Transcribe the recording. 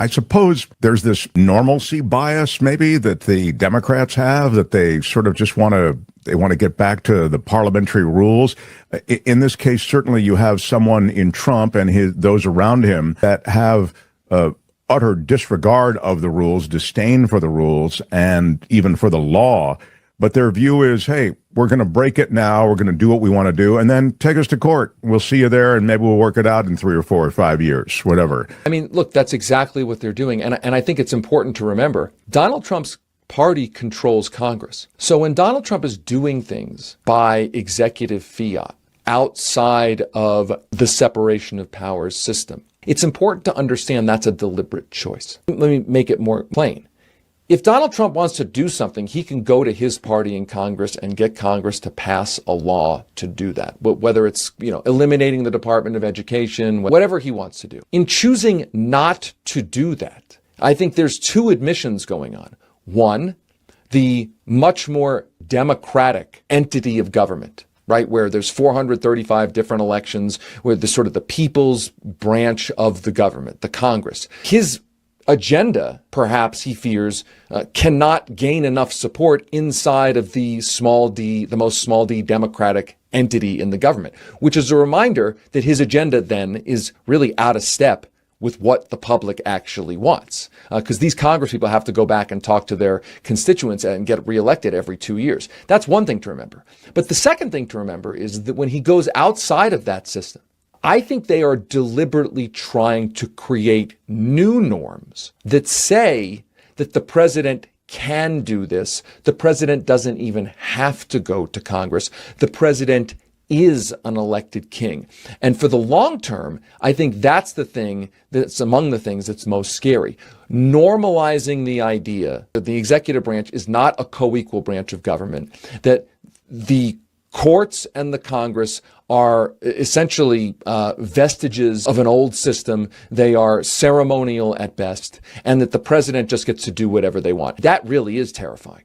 I suppose there's this normalcy bias maybe that the Democrats have, that they sort of just want to get back to the parliamentary rules. In this case, certainly you have someone in Trump and those around him that have utter disregard of the rules, disdain for the rules, and even for the law. But their view is, hey, we're going to break it now. We're going to do what we want to do, and then take us to court. We'll see you there, and maybe we'll work it out in 3 or 4 or 5 years, whatever. I mean, look, that's exactly what they're doing. And I think it's important to remember, Donald Trump's party controls Congress. So when Donald Trump is doing things by executive fiat outside of the separation of powers system, it's important to understand that's a deliberate choice. Let me make it more plain. If Donald Trump wants to do something, he can go to his party in Congress and get Congress to pass a law to do that. But whether it's, eliminating the Department of Education, whatever he wants to do. In choosing not to do that, I think there's two admissions going on. One, the much more democratic entity of government, right, where there's 435 different elections, where the sort of the people's branch of the government, the Congress. His agenda, perhaps he fears, cannot gain enough support inside of the most small d democratic entity in the government, which is a reminder that his agenda then is really out of step with what the public actually wants. Because these Congress people have to go back and talk to their constituents and get reelected every 2 years. That's one thing to remember. But the second thing to remember is that when he goes outside of that system, I think they are deliberately trying to create new norms that say that the president can do this. The president doesn't even have to go to Congress. The president is an elected king. And for the long term, I think that's the thing that's among the things that's most scary. Normalizing the idea that the executive branch is not a co-equal branch of government, that the courts and the Congress are essentially vestiges of an old system. They are ceremonial at best, and that the president just gets to do whatever they want. That really is terrifying.